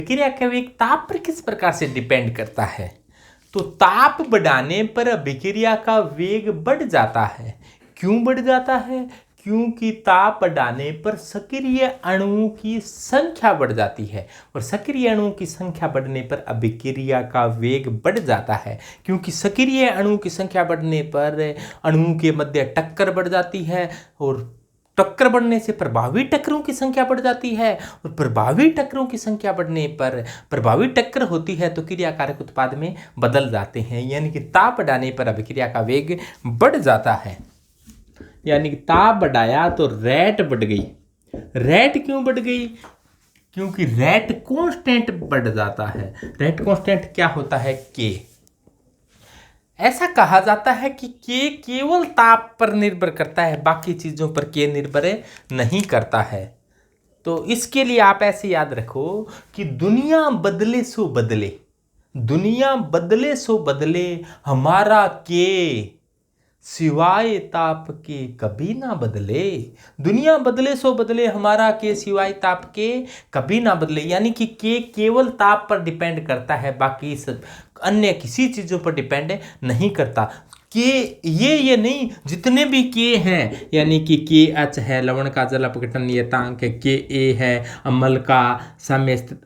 अभिक्रिया का वेग ताप पर किस प्रकार से डिपेंड करता है? तो ताप बढ़ाने पर अभिक्रिया का वेग बढ़ जाता है। क्यों बढ़ जाता है? क्योंकि ताप बढ़ाने पर सक्रिय अणुओं की संख्या बढ़ जाती है और सक्रिय अणुओं की संख्या बढ़ने पर अभिक्रिया का वेग बढ़ जाता है। क्योंकि सक्रिय अणुओं की संख्या बढ़ने पर अणुओं के मध्य टक्कर बढ़ जाती है और टक्कर बढ़ने से प्रभावी टक्करों की संख्या बढ़ जाती है और प्रभावी टक्करों की संख्या बढ़ने पर प्रभावी टक्कर होती है तो क्रियाकारक उत्पाद में बदल जाते हैं। यानी कि ताप बढ़ाने पर अभिक्रिया का वेग बढ़ जाता है। यानी कि ताप बढ़ाया तो रैट बढ़ गई। रैट क्यों बढ़ गई? क्योंकि रैट कांस्टेंट बढ़ जाता है। रैट कांस्टेंट क्या होता है? के। ऐसा कहा जाता है कि के केवल ताप पर निर्भर करता है, बाकी चीजों पर के निर्भर नहीं करता है। तो इसके लिए आप ऐसे याद रखो कि दुनिया बदले सो बदले, दुनिया बदले सो बदले, हमारा के सिवाय ताप के कभी ना बदले। दुनिया बदले सो बदले, हमारा के सिवाय ताप के कभी ना बदले। यानी कि के केवल ताप पर डिपेंड करता है, बाकी सब अन्य किसी चीजों पर डिपेंड नहीं करता। के ये नहीं, जितने भी के हैं, यानी कि के एच है लवण का जल अपघटन नियतांक, के ए है अम्ल का साम्य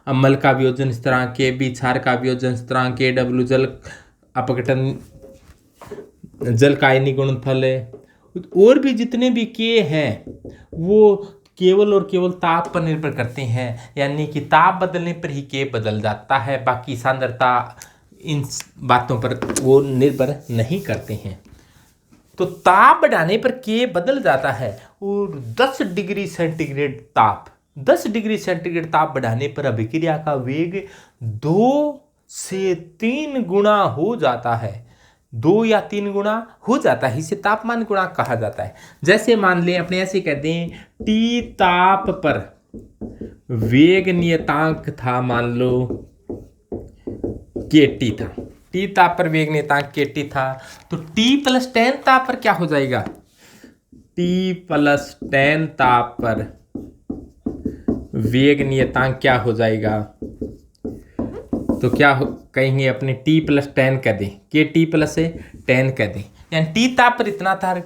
अम्ल का वियोजन स्थिरांक, के बी क्षार का वियोजन स्थिरांक, के डब्ल्यू जल अपघटन जल का आयनीय गुणनफल है, और भी जितने भी के हैं वो केवल और केवल ताप पर निर्भर करते हैं। यानी कि ताप बदलने पर ही के बदल जाता है, बाकी सांद्रता इन बातों पर वो निर्भर नहीं करते हैं। तो ताप बढ़ाने पर के बदल जाता है और 10 डिग्री सेंटीग्रेड ताप 10 डिग्री सेंटीग्रेड ताप बढ़ाने पर अभिक्रिया का वेग 2 से 3 गुना हो जाता है। 2 या 3 गुना हो जाता है। इसे तापमान गुणांक कहा जाता है। जैसे मान लें, अपने ऐसे कहते हैं, टी ताप पर वेग नियतांक था, मान लो के टी था। टी ताप पर वेग नियतांक के टी था, तो टी प्लस 10 ताप पर क्या हो जाएगा? टी प्लस 10 ताप पर वेग नियतांक क्या हो जाएगा? तो क्या कहेंगे, अपने t प्लस 10 कह दें, के टी प्लस 10 कह दें। यानी टी ताप पर इतना था,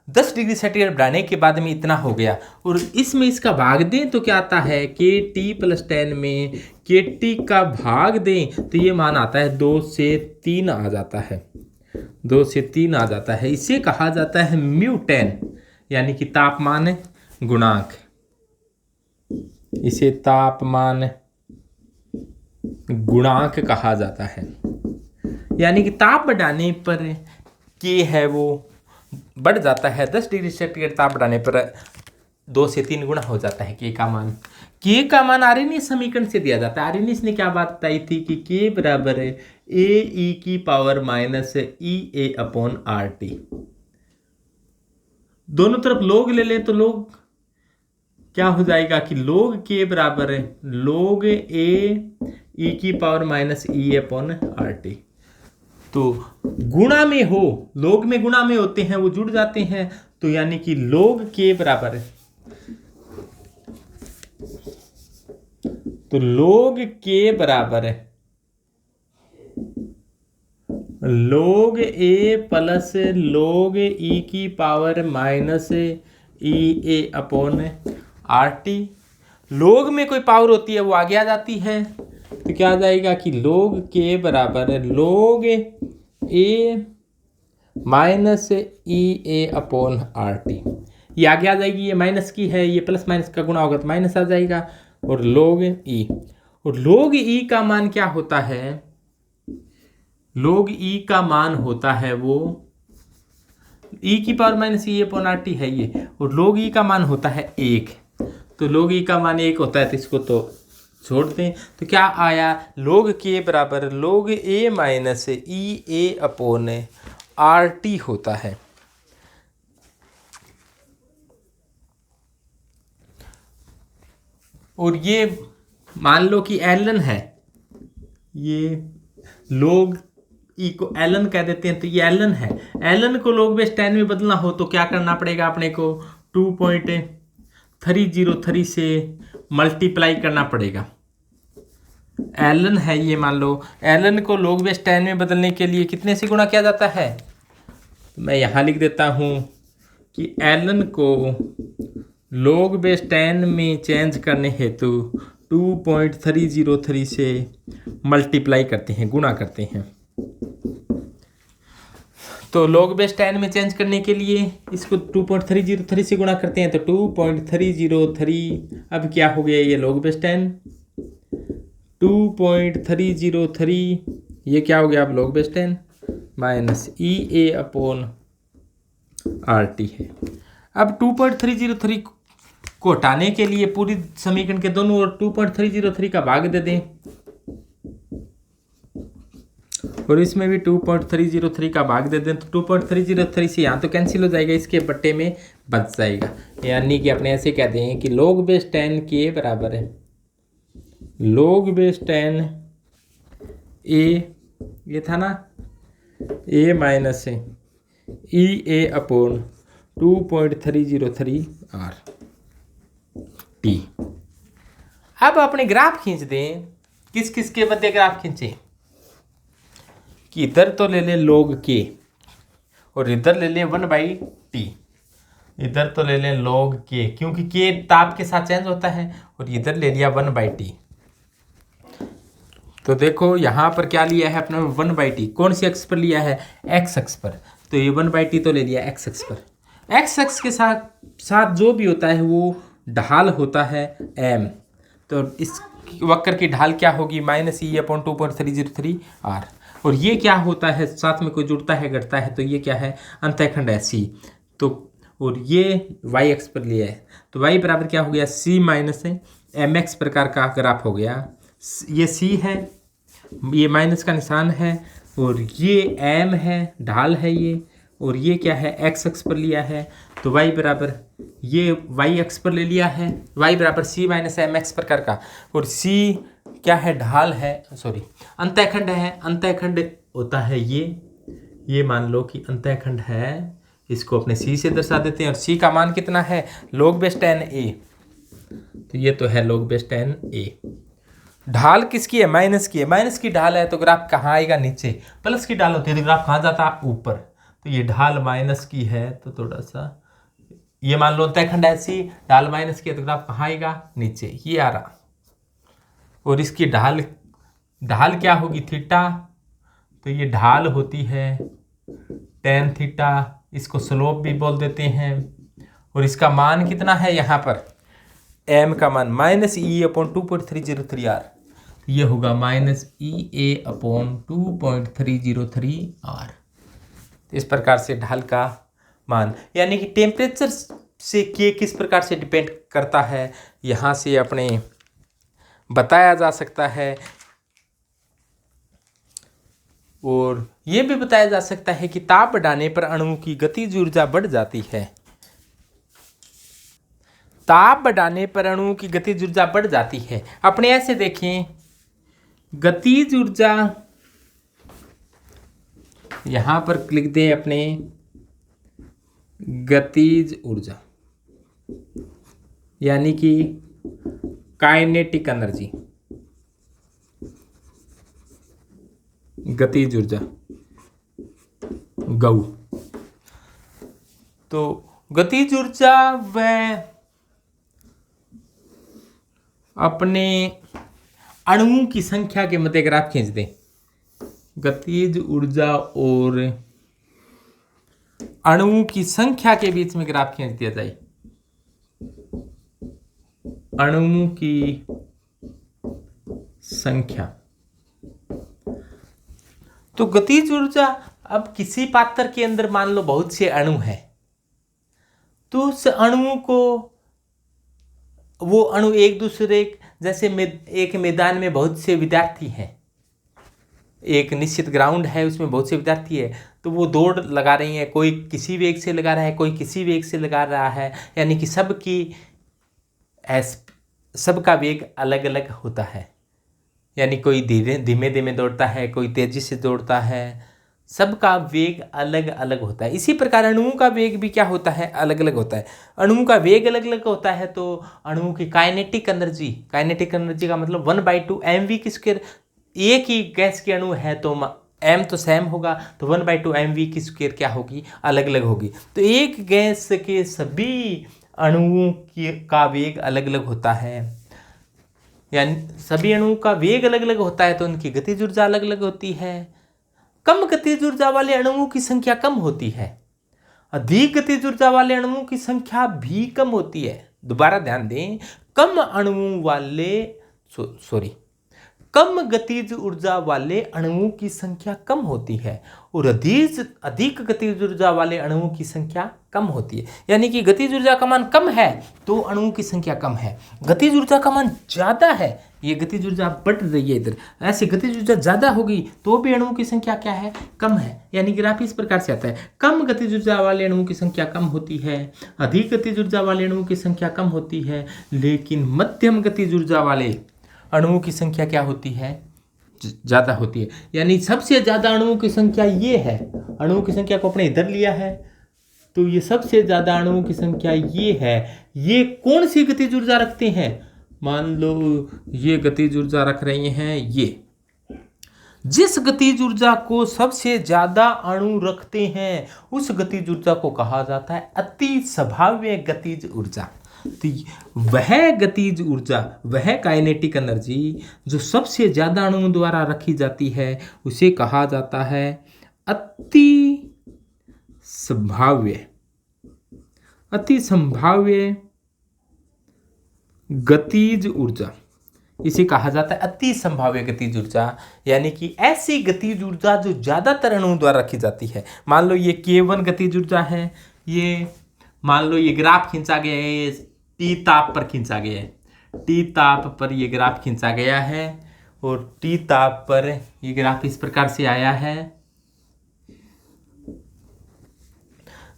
10 डिग्री सेंटीग्रेड बढ़ाने के बाद में इतना हो गया, और इसमें इसका भाग दें तो क्या आता है? के टी प्लस 10 में के टी का भाग दें तो ये मान आता है 2 से 3 आ जाता है। 2 से 3 आ जाता है। इसे कहा जाता है म्यू10, यानी कि तापमान गुणांक। इसे तापमान गुणांक कहा जाता है। यानी कि ताप बढ़ाने पर के है वो बढ़ जाता है। 10 डिग्री सेंटीग्रेड ताप बढ़ाने पर 2 से 3 गुना हो जाता है के का मान। के का मान आर्हेनियस समीकरण से दिया जाता है। आर्हेनियस ने क्या बात बताई थी कि के बराबर है ए ई की पावर माइनस ई ए अपॉन आर टी। दोनों तरफ लोग ले लें तो लोग क्या हो जाएगा कि लोग के बराबर है लोग ए ई की पावर माइनस ई अपॉन आर टी। तो गुणा में हो, लोग में गुणा में होते हैं, वो जुड़ जाते हैं, तो यानी कि लोग के बराबर है, तो लोग के बराबर है लोग ए प्लस लोग ई की पावर माइनस ई ए अपॉन आर टी। लोग में कोई पावर होती है वो आगे आ जाती है, तो क्या आ जाएगा कि लोग के बराबर है लोग ए माइनस ई ए अपॉन आर टी। ये आगे आ जाएगी, ये माइनस की है, ये प्लस माइनस का गुणा होगा तो माइनस आ जाएगा, और लोग ई। और लोग ई का मान क्या होता है? लोग ई का मान होता है वो ई की पावर माइनस ई अपॉन आर टी है ये, और लोग ई का मान होता है 1। तो लोग ई का मान 1 होता है, तो इसको तो छोड़ दें। तो क्या आया? लोग के बराबर लोग ए माइनस ई ए अपॉन आर टी होता है। और ये मान लो कि एलन है, ये लोग ई को एलन कह देते हैं, तो ये एलन है। एलन को लोग बेस 10 में बदलना हो तो क्या करना पड़ेगा? अपने को 2.303 से मल्टीप्लाई करना पड़ेगा। ln है ये, मान लो ln को log बेस 10 में बदलने के लिए कितने से गुणा किया जाता है? तो मैं यहाँ लिख देता हूँ कि ln को log बेस 10 में चेंज करने हेतु 2.303 से मल्टीप्लाई करते हैं, गुणा करते हैं। तो log बेस 10 में चेंज करने के लिए इसको 2.303 से गुणा करते हैं, तो 2.303 अब क्या हो गया ये log बेस 10, 2.303 ये क्या हो गया अब log base 10 minus EA upon RT है। अब 2.303 को हटाने के लिए पूरी समीकरण के दोनों ओर 2.303 का भाग दे दें, और इसमें भी 2.303 का भाग दे दें, तो 2.303 से यहाँ तो कैंसिल हो जाएगा, इसके बट्टे में बच जाएगा। यानी कि अपने ऐसे कहते हैं कि log बेस 10 के बराबर है log बेस 10 a, ये था ना a minus EA upon 2.303 R T। अब अपने ग्राफ खींच दें, किस किस के मध्य ग्राफ खींचे, कि इधर तो ले ले log k और इधर ले ले 1/t, इधर तो ले ले log k क्योंकि k ताप के साथ चेंज होता है, और इधर ले लिया 1/t। तो देखो यहाँ पर क्या लिया है अपने 1/t, कौन सी अक्ष पर लिया है? x अक्ष पर। तो ये 1/t तो ले लिया x अक्ष पर। x अक्ष के साथ साथ जो भी होता है वो ढाल होता है m। तो इस वक्र की ढाल क्या होगी? Minus E upon 2.303 R। और ये क्या होता है, साथ में कोई जुड़ता है घटता है, तो ये क्या है? अंतःखंड है C। तो और ये y अक्ष पर लिया है, तो y बराबर क्या हो गया? C माइनस mx प्रकार का ग्राफ हो गया। ये C है, ये माइनस का निशान है, और ये m है, ढाल है ये, और ये क्या है? x अक्ष पर लिया है। तो y बराबर ये y अक्ष पर ले लिया है, y बराबर C माइनस mx प्रकार का, और C क्या है? ढाल है, सॉरी अंतःखंड है। अंतःखंड होता है ये मान लो कि अंतःखंड है, इसको अपने C से दर्शा देते हैं, और C का मान कितना है? log base 10a। तो ये तो है log बेस 10a। ढाल किसकी है? माइनस की है। माइनस की ढाल है तो ग्राफ कहाँ आएगा? नीचे। प्लस की ढाल होती है तो ग्राफ कहाँ जाता? ऊपर। तो ये ढाल माइनस की है तो थोड़ा सा ये मान लो अंतःखंड ऐसी, ढाल माइनस की है तो ग्राफ कहाँ आएगा? नीचे, ये आ रहा। और इसकी ढाल क्या होगी? थीटा। तो ये ढाल होती है tan थीटा, इसको स्लोप भी बोल देते हैं। और इसका मान कितना है यहाँ पर? m का मान माइनस E अपॉन 2.303 R। ये होगा माइनस EA अपॉन 2.303 R। इस प्रकार से ढाल का मान, यानी कि टेम्परेचर से के किस प्रकार से डिपेंड करता है, यहाँ से अपने बताया जा सकता है। और ये भी बताया जा सकता है कि ताप बढ़ाने पर अणु की गतिज ऊर्जा बढ़ जाती है। ताप बढ़ाने पर अणु की गतिज ऊर्जा बढ़ जाती है। अपने ऐसे देखें, गतिज ऊर्जा यहां पर लिख दें अपने, गतिज ऊर्जा यानी कि काइनेटिक एनर्जी, गतिज ऊर्जा गौ। तो गतिज ऊर्जा वह अपने अणुओं की संख्या के मध्य ग्राफ खींच दें। गतिज ऊर्जा और अणुओं की संख्या के बीच में ग्राफ खींच दिया जाए। अणुओं की संख्या, तो गतिज ऊर्जा, अब किसी पात्र के अंदर मान लो बहुत से अणु हैं, तो उस अणुओं को वो अणु एक दूसरे, जैसे एक मैदान में बहुत से विद्यार्थी हैं, एक निश्चित ग्राउंड है उसमें बहुत से विद्यार्थी है, तो वो दौड़ लगा रही हैं, कोई किसी वेग से लगा रहा है, कोई किसी वेग से लगा रहा है, यानी कि सबका वेग अलग अलग होता है। यानी कोई धीमे धीमे दौड़ता है, कोई तेजी से दौड़ता है, सबका वेग अलग अलग होता है। इसी प्रकार अणुओं का वेग भी क्या होता है, अलग अलग होता है। अणुओं का वेग अलग अलग होता है तो अणुओं की काइनेटिक एनर्जी का मतलब 1/2 mv²। एक ही गैस के अणु है तो m तो सेम होगा, तो 1/2 mv² क्या होगी, अलग अलग होगी। तो एक गैस के सभी अणुओं का वेग अलग अलग होता है, यानी सभी अणुओं का वेग अलग अलग होता है तो उनकी गतिज ऊर्जा अलग अलग होती है। कम गतिज ऊर्जा वाले अणुओं की संख्या कम होती है, अधिक गतिज ऊर्जा वाले अणुओं की संख्या भी कम होती है। दोबारा ध्यान दें, कम गतिज ऊर्जा वाले अणुओं की संख्या कम होती है और अधिक गतिज ऊर्जा वाले अणुओं की संख्या कम होती है। यानी कि गतिज ऊर्जा का मान कम है तो अणुओं की संख्या कम है, गतिज ऊर्जा का मान ज्यादा है, ये गतिज ऊर्जा बढ़ रही है इधर, ऐसे गतिज ऊर्जा ज्यादा होगी तो भी अणुओं की संख्या क्या है, कम है। यानी ग्राफ इस प्रकार से आता है, कम गतिज ऊर्जा वाले अणुओं की संख्या कम होती है, अधिक गतिज ऊर्जा वाले अणुओं की संख्या कम होती है, लेकिन मध्यम गतिज ऊर्जा वाले अणुओं की संख्या क्या होती है, ज्यादा होती है। यानी सबसे ज्यादा अणुओं की संख्या ये है, अणुओं की संख्या को अपने इधर लिया है तो ये सबसे ज्यादा अणुओं की संख्या ये है। ये कौन सी गतिज ऊर्जा रखते हैं, मान लो ये गतिज ऊर्जा रख रहे हैं, ये जिस गतिज ऊर्जा को सबसे ज्यादा अणु रखते हैं उस गतिज ऊर्जा को कहा जाता है अति संभाव्य गतिज ऊर्जा। तो वह गतिज ऊर्जा, वह काइनेटिक एनर्जी जो सबसे ज्यादा अणुओं द्वारा रखी जाती है उसे कहा जाता है अति संभाव्य गतिज ऊर्जा। इसे कहा जाता है अति संभाव्य गतिज ऊर्जा, यानी कि ऐसी गतिज ऊर्जा जो ज्यादातर अणुओं द्वारा रखी जाती है। मान लो ये K1 गतिज ऊर्जा है, ये मान लो ये ग्राफ खींचा गया है, T ताप पर खींचा गया है, T ताप पर ये ग्राफ खींचा गया है और T ताप पर ये ग्राफ इस प्रकार से आया है।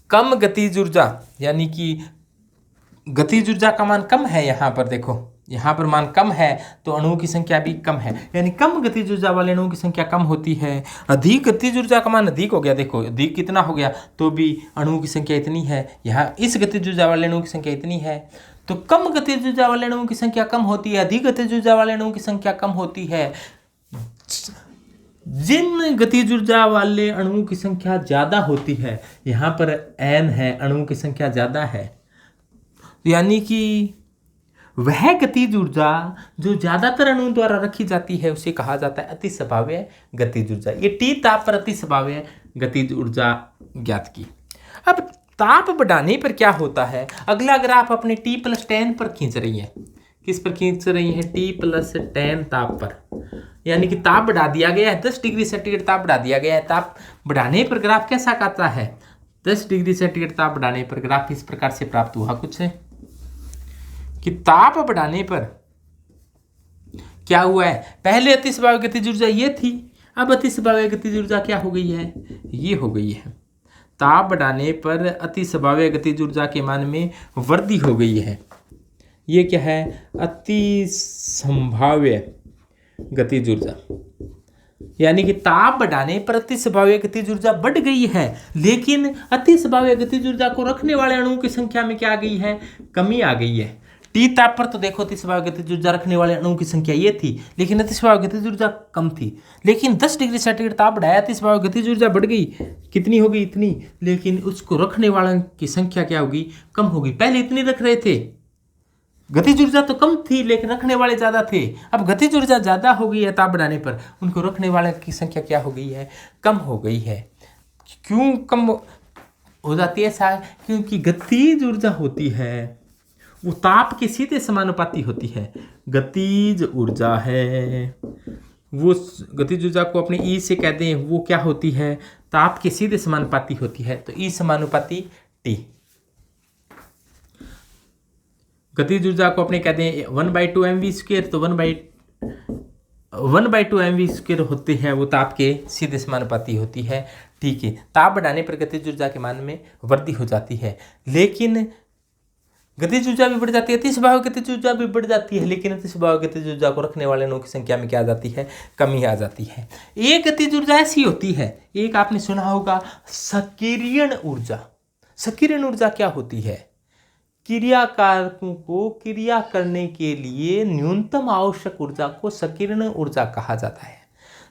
कम गतिज ऊर्जा, यानी कि गतिज ऊर्जा का मान कम है, यहाँ पर देखो, यहाँ पर मान कम है तो अणुओं की संख्या भी कम है, यानी कम गतिज ऊर्जा वाले अणुओं की संख्या कम होती है। अधिक गतिज ऊर्जा का मान अधिक हो गया, देखो अधिक कितना हो गया, तो भी अणुओं की संख्या इतनी है, यहाँ इस गतिज ऊर्जा वाले अणुओं की संख्या इतनी है। तो कम गतिज ऊर्जा वाले अणुओं की संख्या कम होती है, अधिक गतिज ऊर्जा वाले अणुओं की संख्या कम होती है। जिन गतिज ऊर्जा वाले अणुओं की संख्या ज्यादा होती है, यहाँ पर n है, अणुओं की संख्या ज्यादा है, यानी कि वह गतिज ऊर्जा जो ज्यादातर अणुओं द्वारा रखी जाती है उसे कहा जाता है अति संभाव्य गतिज ऊर्जा। ये T ताप पर अति संभाव्य गतिज ऊर्जा ज्ञात की। अब ताप बढ़ाने पर क्या होता है, अगला ग्राफ अपने T+10 पर खींच रही है। किस पर खींच रही है, T+10 ताप पर, यानी कि ताप बढ़ा दिया गया है, 10 डिग्री सेंटीग्रेड ताप बढ़ा दिया गया है। ताप बढ़ाने पर ग्राफ कैसा आता है, 10 डिग्री सेंटीग्रेड ताप बढ़ाने पर ग्राफ इस प्रकार से प्राप्त हुआ कुछ है कि ताप बढ़ाने पर क्या हुआ है, पहले अति संभाव्य गतिज ऊर्जा ये थी, अब अति संभाव्य गतिज ऊर्जा क्या हो गई है, ये हो गई है। ताप बढ़ाने पर अति संभाव्य गतिज ऊर्जा के मान में वृद्धि हो गई है। ये क्या है, अति संभाव्य गतिज ऊर्जा, यानी कि ताप बढ़ाने पर अति संभाव्य गतिज ऊर्जा बढ़ गई है, लेकिन अति संभाव्य गतिज ऊर्जा को रखने वाले अणुओं की संख्या में क्या आ गई है, कमी आ गई है। T ताप पर तो देखो अति संभाव्य गतिज ऊर्जा रखने वाले अणुओं की संख्या ये थी, लेकिन अति संभाव्य गतिज ऊर्जा कम थी। लेकिन 10 डिग्री सेंटीग्रेड ताप बढ़ाया, अति संभाव्य गतिज ऊर्जा बढ़ गई, कितनी हो गई, इतनी, लेकिन उसको रखने वालों की संख्या क्या होगी, कम होगी। पहले इतनी रख रहे थे, गतिज ऊर्जा तो कम थी लेकिन रखने वाले ज्यादा थे, अब गतिज ऊर्जा ज्यादा हो गई है ताप बढ़ाने पर, उनको रखने वाले की संख्या क्या हो गई है, कम हो गई है। क्यों कम हो जाती है ऐसा, क्योंकि गतिज ऊर्जा होती है वो ताप के सीधे समानुपाती होती है। गतिज ऊर्जा है वो, गतिज ऊर्जा को अपने ई से कहते हैं, वो क्या होती है, ताप के सीधे समानुपाती होती है, तो ई समानुपाती टी। गतिज ऊर्जा को अपने कहते हैं 1/2 mv², तो 1/2 mv² होते हैं, वो ताप के सीधे समानुपाती होती है। ठीक है, ताप बढ़ाने पर गतिज ऊर्जा के मान में वृद्धि हो जाती है, लेकिन गतिज ऊर्जा भी बढ़ जाती है, अति स्वाभाविक गतिज ऊर्जा भी बढ़ जाती है, लेकिन अति स्वाभाविक गतिज ऊर्जा को रखने वाले अणुओं की संख्या में क्या आ जाती है, कमी आ जाती है। एक गतिज ऊर्जा ऐसी होती है, एक आपने सुना होगा सक्रियण ऊर्जा। सक्रियण ऊर्जा क्या होती है? क्रिया कारकों को क्रिया करने के लिए न्यूनतम आवश्यक ऊर्जा को सक्रियण ऊर्जा कहा जाता है।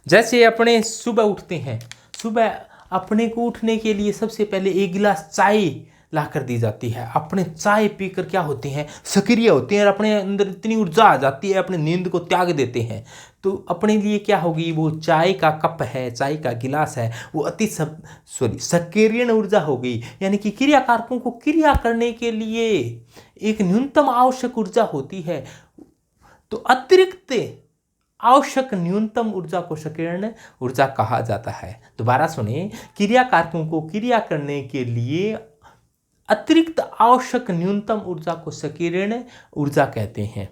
जैसे अपने सुबह उठते हैं, सुबह अपने को उठने के लिए सबसे पहले एक गिलास चाय ला कर दी जाती है। अपने चाय पीकर क्या होते हैं, सक्रिय होते हैं और अपने अंदर इतनी ऊर्जा आ जाती है, अपने नींद को त्याग देते हैं। तो अपने लिए क्या होगी, वो चाय का कप है, चाय का गिलास है, वो सक्रियण ऊर्जा होगी। यानी कि क्रिया कारकों को क्रिया करने के लिए एक न्यूनतम आवश्यक ऊर्जा होती है, तो अतिरिक्त आवश्यक न्यूनतम ऊर्जा को सक्रियण ऊर्जा कहा जाता है। दोबारा सुने, क्रिया कारकों को क्रिया करने के लिए अतिरिक्त आवश्यक न्यूनतम ऊर्जा को सक्रियण ऊर्जा कहते हैं।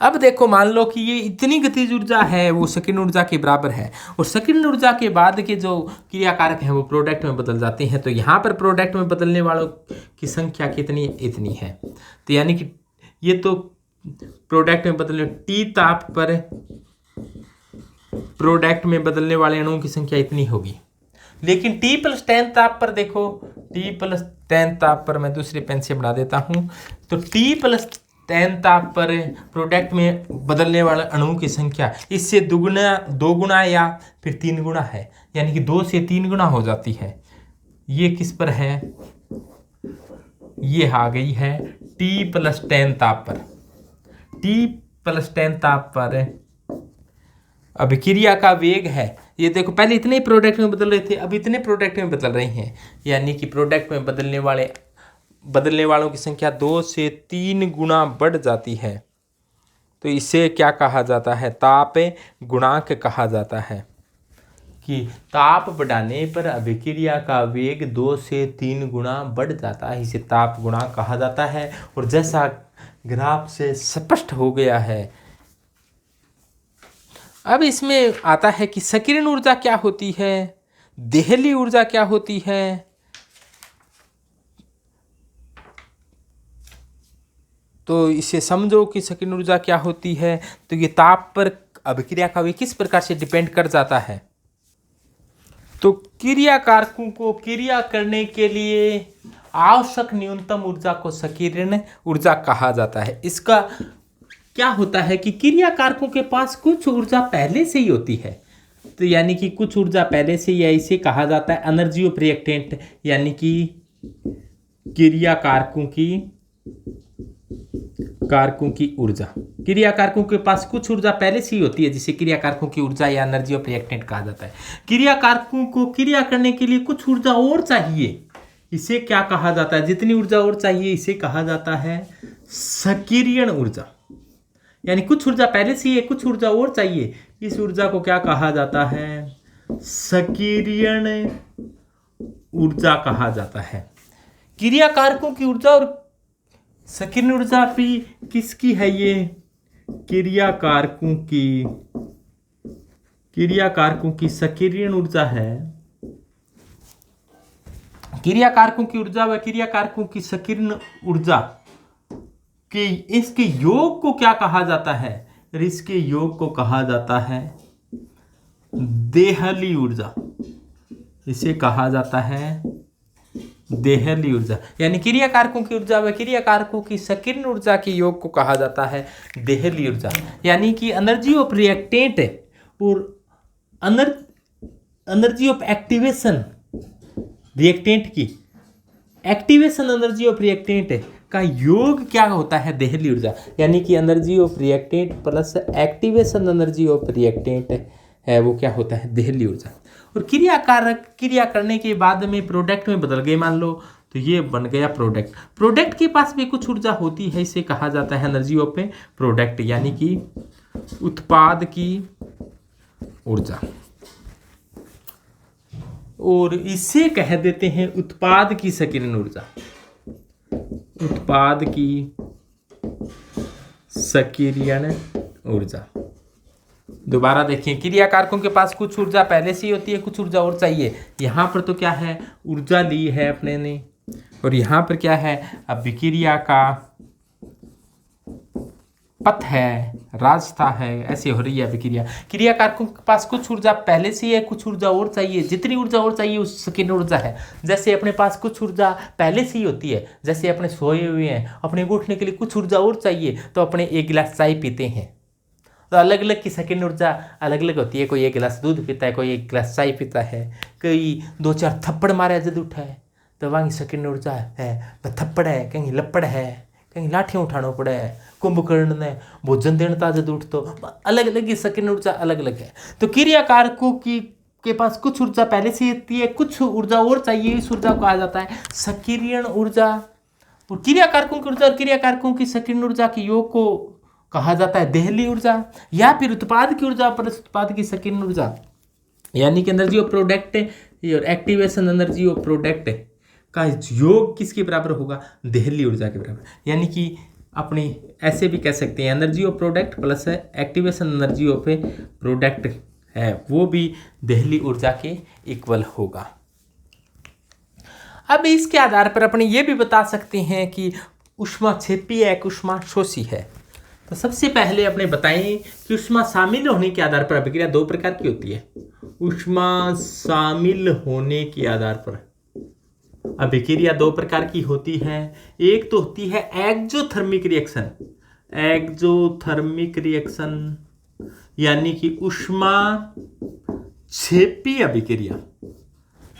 अब देखो, मान लो कि ये इतनी गतिज ऊर्जा है, वो सक्रियण ऊर्जा के बराबर है, और सक्रियण ऊर्जा के बाद के जो क्रिया कारक हैं वो प्रोडक्ट में बदल जाते हैं। तो यहाँ पर प्रोडक्ट में बदलने वालों की संख्या कितनी, इतनी है। तो यानी कि ये तो प्रोडक्ट में बदलने, टी ताप पर प्रोडक्ट में बदलने वाले अणुओं की संख्या इतनी होगी। लेकिन T+10 ताप पर देखो, T+10 ताप पर मैं दूसरे पेन से बना देता हूँ। तो T+10 ताप पर प्रोडक्ट में बदलने वाले अणुओं की संख्या इससे दो गुना या फिर 3 गुना है, यानी कि 2 से 3 गुना हो जाती है। ये किस पर है, ये आ गई है T+10 ताप पर। T+10 ताप पर अभिक्रिया का वेग है, ये देखो पहले इतने ही प्रोडक्ट में बदल रहे थे, अब इतने प्रोडक्ट में बदल रहे हैं, यानी कि प्रोडक्ट में बदलने वालों की संख्या 2 से 3 गुना बढ़ जाती है। तो इसे क्या कहा जाता है, ताप गुणांक कहा जाता है। कि ताप बढ़ाने पर अभिक्रिया का वेग 2 से 3 गुना बढ़ जाता है, इसे ताप गुणांक कहा जाता है। और जैसा ग्राफ से स्पष्ट हो गया है, अब इसमें आता है कि सक्रियण ऊर्जा क्या होती है, देहली ऊर्जा क्या होती है। तो इसे समझो कि सक्रियण ऊर्जा क्या होती है। तो ये ताप पर अभिक्रिया का वेग किस प्रकार से डिपेंड कर जाता है। तो क्रिया कारकों को क्रिया करने के लिए आवश्यक न्यूनतम ऊर्जा को सक्रियण ऊर्जा कहा जाता है। इसका क्या होता है कि क्रिया कारकों के पास कुछ ऊर्जा पहले से ही होती है, तो यानी कि कुछ ऊर्जा पहले से ही, इसे कहा जाता है एनर्जी ऑफ रिएक्टेंट, यानी कि क्रिया कारकों की ऊर्जा। क्रिया कारकों के पास कुछ ऊर्जा पहले से ही होती है, जिसे क्रिया कारकों की ऊर्जा या एनर्जी ऑफ रिएक्टेंट कहा जाता है। क्रिया कारकों को क्रिया करने के लिए कुछ ऊर्जा और चाहिए, इसे क्या कहा जाता है, जितनी ऊर्जा और चाहिए इसे कहा जाता है सक्रियण ऊर्जा। यानी कुछ ऊर्जा पहले से ही है, कुछ ऊर्जा और चाहिए, इस ऊर्जा को क्या कहा जाता है, सक्रियण ऊर्जा कहा जाता है। क्रिया कारकों की ऊर्जा और सक्रियण ऊर्जा भी किसकी है, ये क्रिया कारकों की सक्रियण ऊर्जा है। क्रिया कारकों की ऊर्जा व क्रिया कारकों की सक्रियण ऊर्जा कि इसके योग को क्या कहा जाता है, इसके योग को कहा जाता है देहली ऊर्जा, इसे कहा जाता है देहली ऊर्जा। यानी क्रिया कारकों की ऊर्जा व क्रिया कारकों की सक्रियण ऊर्जा के योग को कहा जाता है देहली ऊर्जा। यानी कि एनर्जी ऑफ रिएक्टेंट और एनर्जी ऑफ एक्टिवेशन रिएक्टेंट की, एक्टिवेशन एनर्जी ऑफ रिएक्टेंट का योग क्या होता है, देहली ऊर्जा। यानी कि energy of reactant plus activation energy of reactant है, वो क्या होता है, देहली ऊर्जा। और क्रिया करने के बाद में प्रोडक्ट में बदल गए मान लो, तो ये बन गया प्रोडक्ट। प्रोडक्ट के पास भी कुछ ऊर्जा होती है, इसे कहा जाता है एनर्जी ऑफ प्रोडक्ट, यानी कि उत्पाद की ऊर्जा। और इसे कह देते हैं उत्पाद की सक्रियण ऊर्जा, उत्पाद की सक्रियण ऊर्जा। दोबारा देखिए, क्रिया कारकों के पास कुछ ऊर्जा पहले से ही होती है, कुछ ऊर्जा और चाहिए। यहाँ पर तो क्या है, ऊर्जा ली है अपने ने और यहाँ पर क्या है, अभिक्रिया का पथ है, रास्ता है, ऐसे हो रही है अभिक्रिया। क्रिया कारकों के पास कुछ ऊर्जा पहले से ही है, कुछ ऊर्जा और चाहिए। जितनी ऊर्जा और चाहिए उस सकीर्ण ऊर्जा है। जैसे अपने पास कुछ ऊर्जा पहले से ही होती है, जैसे अपने सोए हुए हैं, अपने को उठने के लिए कुछ ऊर्जा और चाहिए, तो अपने एक गिलास चाय पीते हैं। तो अलग अलग की सकीर्ण ऊर्जा अलग अलग होती है। कोई एक गिलास दूध पीता है, कोई एक गिलास चाय पीता है, कोई 2-4 थप्पड़ मारे जब उठा है तो वहाँ की सकीर्ण ऊर्जा है, थप्पड़ है, कहीं लपड़ है, कहीं लाठियाँ उठाना पड़ा है, कुंभकर्ण ने भोजन देना था जब उठ, तो अलग अलग की सकीर्ण ऊर्जा अलग अलग है। तो क्रिया कारकों की के पास कुछ ऊर्जा पहले से होती है, कुछ ऊर्जा और चाहिए, इस ऊर्जा को कहा जाता है सक्रियण ऊर्जा। और क्रिया कारकों की ऊर्जा और क्रिया कारकों की सक्रियण ऊर्जा के योग को कहा जाता है देहली ऊर्जा, या फिर उत्पाद की ऊर्जा पर उत्पाद की सक्रियण ऊर्जा, यानी कि एनर्जी ऑफ प्रोडक्ट और एक्टिवेशन एनर्जी ऑफ प्रोडक्ट का योग किसके बराबर होगा, देहली ऊर्जा के बराबर। यानी कि अपनी ऐसे भी कह सकते हैं energy of product plus activation energy of product है, वो भी देहली ऊर्जा के इक्वल होगा। अब इसके आधार पर अपने ये भी बता सकते हैं कि ऊष्माक्षेपी है कि ऊष्माशोषी है। तो सबसे पहले अपने बताएं कि ऊष्मा शामिल होने के आधार पर अभिक्रिया दो प्रकार की होती है। ऊष्मा शामिल होने के आधार पर अभिक्रिया दो प्रकार की होती है। एक तो होती है एक्जोथर्मिक रिएक्शन, एक्जोथर्मिक रिएक्शन यानी कि ऊष्मा क्षेपी अभिक्रिया।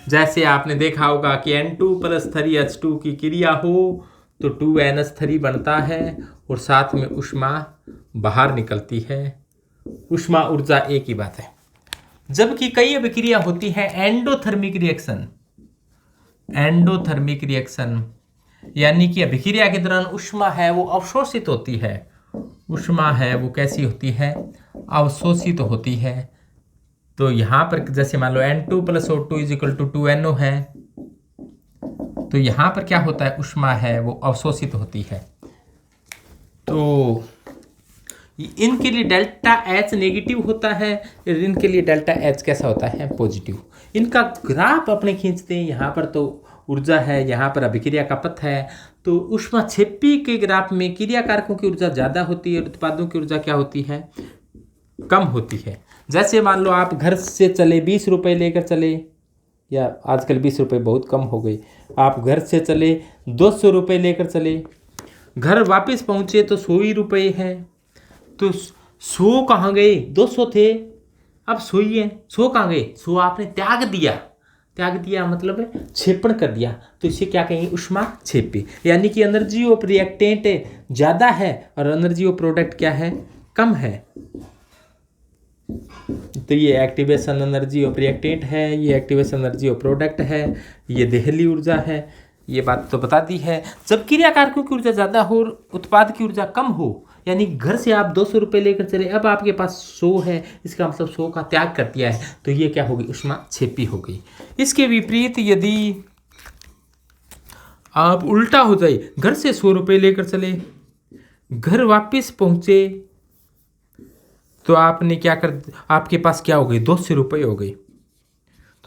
जैसे आपने देखा होगा कि N2 + 3H2 की क्रिया हो तो 2NH3 बनता है और साथ में ऊष्मा बाहर निकलती है। ऊष्मा ऊर्जा एक ही बात है। जबकि कई अभिक्रिया होती है एंडोथर्मिक रिएक्शन, एंडोथर्मिक रिएक्शन यानी कि अभिक्रिया के दौरान ऊष्मा है वो अवशोषित होती है। ऊष्मा है वो कैसी होती है, अवशोषित होती है। तो यहाँ पर जैसे मान लो N2 + O2 = 2NO है, तो यहाँ पर क्या होता है, ऊष्मा है वो अवशोषित होती है। तो इनके लिए डेल्टा H नेगेटिव होता है, इनके लिए डेल्टा H कैसा होता है, पॉजिटिव। इनका ग्राफ अपने खींचते हैं। यहाँ पर तो ऊर्जा है, यहाँ पर अभिक्रिया का पथ है। तो ऊष्माक्षेपी के ग्राफ में क्रिया कारकों की ऊर्जा ज़्यादा होती है और उत्पादों की ऊर्जा क्या होती है, कम होती है। जैसे मान लो आप घर से चले 20 रुपये लेकर चले, या आजकल 20 रुपये बहुत कम हो गए, आप घर से चले 200 रुपये लेकर चले, घर वापस पहुँचे तो 100 ही रुपये है। तो 100 कहाँ गए, 200 थे, अब 100 ही है। 100 कहाँ गए, 100 आपने त्याग दिया, त्याग दिया मतलब क्षेपण कर दिया। तो इसे क्या कहेंगे, ऊष्माक्षेपी। यानी कि एनर्जी ऑफ रिएक्टेंट ज़्यादा है और एनर्जी ऑफ प्रोडक्ट क्या है, कम है। तो ये एक्टिवेशन एनर्जी ऑफ रिएक्टेंट है, ये एक्टिवेशन एनर्जी ऑफ प्रोडक्ट है, ये देहली ऊर्जा है। ये बात तो बता दी है। जब क्रिया कारकों की ऊर्जा ज़्यादा हो और उत्पाद की ऊर्जा कम हो, यानी घर से आप 200 रुपये लेकर चले, अब आपके पास 100 है, इसका मतलब 100 का त्याग कर दिया है, तो ये क्या होगी, ऊष्माक्षेपी हो गई। इसके विपरीत यदि आप उल्टा हो जाए, घर से 100 रुपये लेकर चले, घर वापस पहुँचे तो आपने क्या कर, आपके पास क्या हो गई, 200 रुपये हो गई।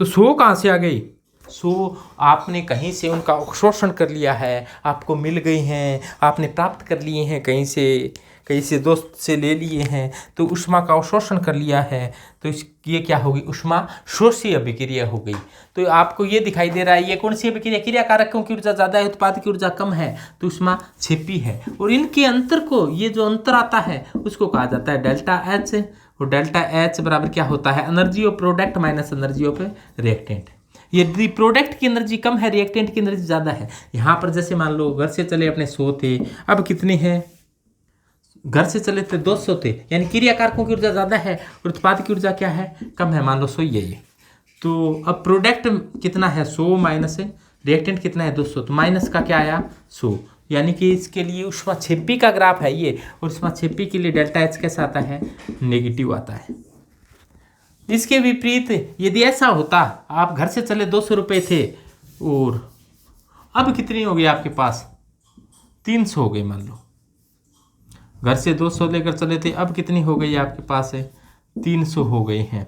तो 100 कहाँ से आ गई, 100 आपने कहीं से उनका अवशोषण कर लिया है, आपको मिल गई हैं, आपने प्राप्त कर लिए हैं, कहीं से दोस्त से ले लिए हैं, तो ऊष्मा का अवशोषण कर लिया है। तो ये क्या होगी, ऊष्मा शोषी अभिक्रिया हो गई। तो आपको ये दिखाई दे रहा है ये कौन सी अभिक्रिया, क्रिया कारकों की ऊर्जा ज़्यादा है, उत्पाद की ऊर्जा कम है, तो ऊष्माक्षेपी है। और इनके अंतर को, ये जो अंतर आता है उसको कहा जाता है डेल्टा H। और डेल्टा H बराबर क्या होता है, energy of product minus energy of reactant. यदि प्रोडक्ट की एनर्जी कम है, रिएक्टेंट की एनर्जी ज़्यादा है। यहाँ पर जैसे मान लो घर से चले अपने 100 थे, अब कितने हैं, घर से चले थे 200 थे, यानी क्रिया कारकों की ऊर्जा ज़्यादा है और उत्पाद की ऊर्जा क्या है, कम है, मान लो 100 ही है ये। तो अब प्रोडक्ट कितना है, 100 माइनस रिएक्टेंट कितना है, 200, तो माइनस का क्या आया, 100। यानी कि इसके लिए ऊष्माक्षेपी का ग्राफ है ये, और ऊष्माक्षेपी के लिए डेल्टा H कैसा आता है, नेगेटिव आता है। इसके विपरीत यदि ऐसा होता, आप घर से चले 200 रुपये थे और अब कितनी हो गई आपके पास, 300 हो गई। मान लो घर से 200 लेकर चले थे, अब कितनी हो गई आपके पास है, 300 हो गई हैं।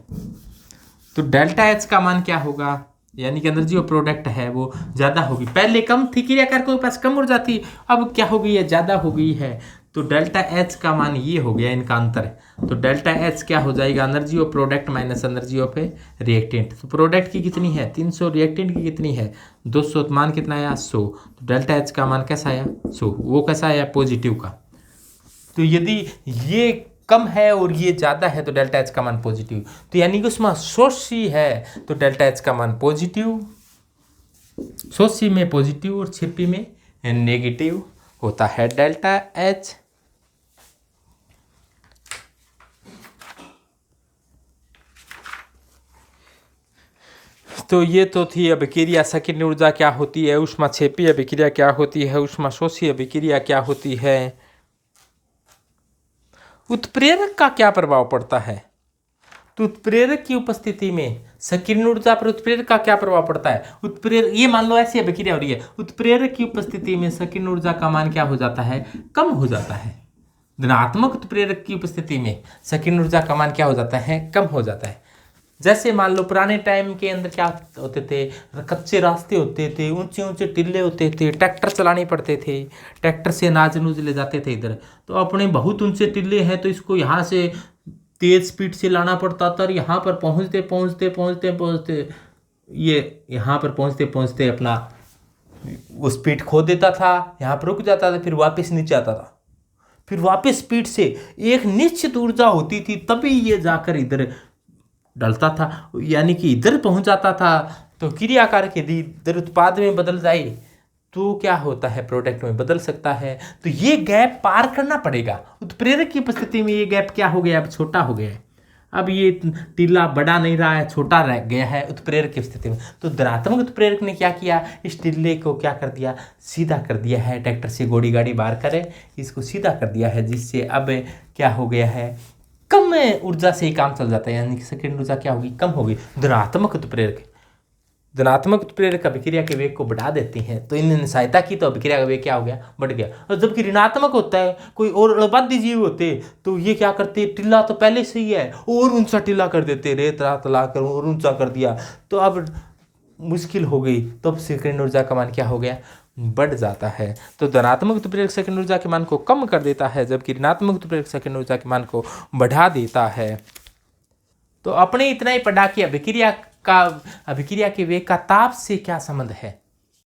तो डेल्टा H का मान क्या होगा, यानी कि एनर्जी ऑफ प्रोडक्ट है वो ज़्यादा होगी। पहले कम थी, क्रियाकार के पास कम ऊर्जा थी, अब क्या हो गई है, ज़्यादा हो गई है। तो डेल्टा एच का मान ये हो गया इनका अंतर। तो डेल्टा एच क्या हो जाएगा, energy of product minus energy of reactant. तो प्रोडक्ट की कितनी है 300, रिएक्टेंट की कितनी है 200, तो मान कितना आया 100। तो डेल्टा एच का मान कैसा आया 100, वो कैसा आया पॉजिटिव का। तो यदि ये कम है और ये ज़्यादा है तो डेल्टा एच का मान पॉजिटिव। तो यानी कि उसमें सोर्सी है तो डेल्टा एच का मान पॉजिटिव, सोर्सी में पॉजिटिव और छिपी में नेगेटिव होता है डेल्टा एच। तो ये तो थी अभिक्रिया सकिरण ऊर्जा क्या होती है, ऊष्माक्षेपी अभिक्रिया क्या होती है, ऊष्माशोषी अभिक्रिया क्या होती है। उत्प्रेरक का क्या प्रभाव पड़ता है, तो उत्प्रेरक की उपस्थिति में सकिरण ऊर्जा पर उत्प्रेरक का क्या प्रभाव पड़ता है। उत्प्रेरक, ये मान लो ऐसी अभिक्रिया हो रही है, उत्प्रेरक की उपस्थिति में सकिरण ऊर्जा का मान क्या हो जाता है, कम हो जाता है। धनात्मक उत्प्रेरक की उपस्थिति में सकिरण ऊर्जा का मान क्या हो जाता है, कम हो जाता है। जैसे मान लो पुराने टाइम के अंदर क्या होते थे, कच्चे रास्ते होते थे, ऊंचे ऊंचे टिल्ले होते थे, ट्रैक्टर चलाने पड़ते थे, ट्रैक्टर से अनाज अनूज ले जाते थे इधर। तो अपने बहुत ऊंचे टिल्ले हैं तो इसको यहाँ से तेज स्पीड से लाना पड़ता था, और यहाँ पर पहुँचते पहुँचते पहुँचते पहुँचते ये यहाँ पर पहुँचते पहुँचते अपना वो स्पीड खो देता था, यहाँ पर रुक जाता था, फिर वापस नीचे आता था, फिर वापस स्पीड से एक निश्चित ऊर्जा होती थी तभी ये जाकर इधर डलता था, यानी कि इधर पहुंच जाता था। तो क्रियाकार के यदि इधर उत्पाद में बदल जाए तो क्या होता है, प्रोडक्ट में बदल सकता है। तो ये गैप पार करना पड़ेगा। उत्प्रेरक की उपस्थिति में ये गैप क्या हो गया, अब छोटा हो गया है। अब ये टीला बड़ा नहीं रहा है, छोटा रह गया है उत्प्रेरक की स्थिति में। तो धनात्मक उत्प्रेरक ने क्या किया, इस टिल्ले को क्या कर दिया, सीधा कर दिया है, ट्रैक्टर से गोड़ी गाड़ी बाहर करे इसको सीधा कर दिया है, जिससे अब क्या हो गया है, कम ऊर्जा से ही काम चल जाता है, यानी कि सकिरण ऊर्जा क्या होगी, कम होगी। धनात्मक उत्प्रेरक अभिक्रिया के वेग को बढ़ा देती हैं, तो इन्होंने सहायता की तो अभिक्रिया का वेग क्या हो गया, बढ़ गया। और जबकि ऋणात्मक होता है, कोई और अणुबद्ध जीव होते तो ये क्या करते, टिल्ला तो पहले से ही है और ऊंचा टिल्ला कर देते, रेत रात ला कर और ऊंचा कर दिया, तो अब मुश्किल हो गई, तो अब सकिरण ऊर्जा का मान क्या हो गया, बढ़ जाता है। तो धनात्मक उत्प्रेरक सकिरण ऊर्जा के मान को कम कर देता है, जबकि ऋणात्मक उत्प्रेरक सकिरण ऊर्जा के मान को बढ़ा देता है। तो अपने इतना ही पढ़ा कि अभिक्रिया के वेग का ताप से क्या संबंध है।